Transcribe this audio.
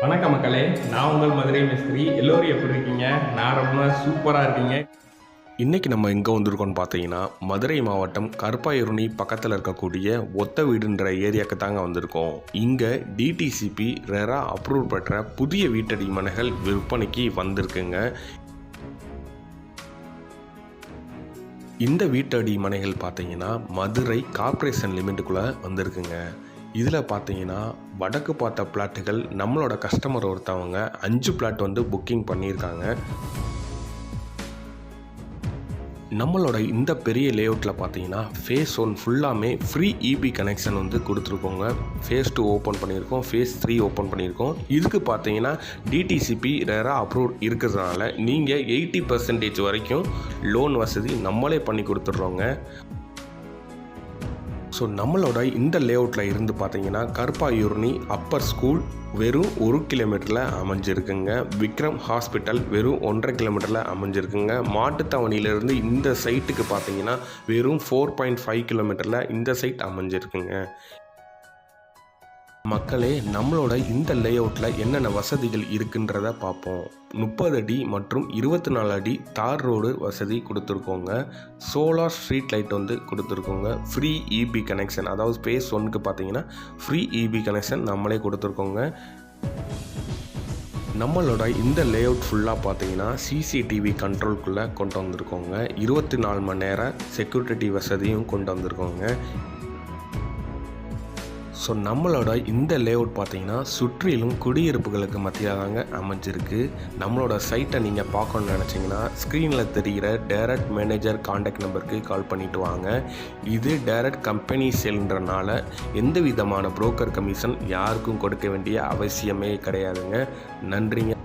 வணக்கம் மக்களே, நான் உங்கள் மதுரை மிஸ்திரி. எல்லோரும் எப்படி இருக்கீங்க? நான் ரொம்ப சூப்பராக இருக்கீங்க. இன்றைக்கி நம்ம எங்கே வந்திருக்கோம்னு பார்த்தீங்கன்னா, மதுரை மாவட்டம் கருப்பாயூரணி பக்கத்தில் இருக்கக்கூடிய ஒத்த வீடுன்ற ஏரியாவுக்கு தாங்க வந்திருக்கோம். இங்கே டிடிசிபி ரெரா அப்ரூவ் பெற்ற புதிய வீட்டடி மனைகள் விற்பனைக்கு வந்திருக்குங்க. இந்த வீட்டடி மனைகள் பார்த்தீங்கன்னா மதுரை கார்ப்பரேஷன் லிமிட்டுக்குள்ளே வந்திருக்குங்க. இதில் பார்த்தீங்கன்னா வடக்கு பார்த்த பிளாட்டுகள் நம்மளோட கஸ்டமர் ஒருத்தவங்க 5 பிளாட் வந்து புக்கிங் பண்ணியிருக்காங்க. நம்மளோட இந்த பெரிய லேஅவுட்டில் பார்த்தீங்கன்னா ஃபேஸ் 1 ஃபுல்லாமே ஃப்ரீ இபி கனெக்ஷன் வந்து கொடுத்துருக்கோங்க. ஃபேஸ் 2 ஓப்பன் பண்ணியிருக்கோம், ஃபேஸ் 3 ஓப்பன் பண்ணியிருக்கோம். இதுக்கு பார்த்தீங்கன்னா டிடிசிபி ரெரா அப்ரூவ் இருக்கிறதுனால நீங்கள் 80% வரைக்கும் லோன் வசதி நம்மளே பண்ணி கொடுத்துட்றோங்க. ஸோ நம்மளோட இந்த லேஅவுட்டில் இருந்து பார்த்தீங்கன்னா கருப்பாயூரணி அப்பர் ஸ்கூல் வெறும் 1 கிலோமீட்டரில் அமைஞ்சிருக்குங்க. விக்ரம் ஹாஸ்பிட்டல் வெறும் 1.5 கிலோமீட்டரில் அமைஞ்சிருக்குங்க. மாட்டுத்தாவணியிலேருந்து இந்த சைட்டுக்கு பார்த்தீங்கன்னா வெறும் 4.5 கிலோமீட்டரில் இந்த சைட் அமைஞ்சிருக்குங்க. மக்களே, நம்மளோட இந்த லேஅவுட்டில் என்னென்ன வசதிகள் இருக்குன்றத பார்ப்போம். 30 அடி மற்றும் 24 அடி தார் ரோடு வசதி கொடுத்துருக்கோங்க. சோலார் ஸ்ட்ரீட் லைட் வந்து கொடுத்துருக்கோங்க. ஃப்ரீ இபி கனெக்ஷன், அதாவது ஸ்பேஸ் 1க்கு பார்த்தீங்கன்னா ஃப்ரீ இபி கனெக்ஷன் நம்மளே கொடுத்துருக்கோங்க. நம்மளோட இந்த லேஅவுட் ஃபுல்லாக பார்த்தீங்கன்னா சிசிடிவி கண்ட்ரோல்குள்ளே கொண்டு வந்திருக்கோங்க. 24 மணி நேரம் செக்யூரிட்டி வசதியும் கொண்டு வந்திருக்கோங்க. ஸோ நம்மளோட இந்த லேஅவுட் பார்த்தீங்கன்னா சுற்றிலும் குடியிருப்புகளுக்கு மத்தியாக தாங்க அமைஞ்சிருக்கு. நம்மளோட சைட்டை நீங்கள் பார்க்கணுன்னு நினச்சிங்கன்னா ஸ்க்ரீனில் தெரிகிற டைரக்ட் மேனேஜர் காண்டாக்ட் நம்பருக்கு கால் பண்ணிவிட்டு வாங்க. இது டைரக்ட் கம்பெனி சேல்ன்றனால எந்த விதமான புரோக்கர் கமிஷன் யாருக்கும் கொடுக்க வேண்டிய அவசியமே கிடையாதுங்க. நன்றிங்க.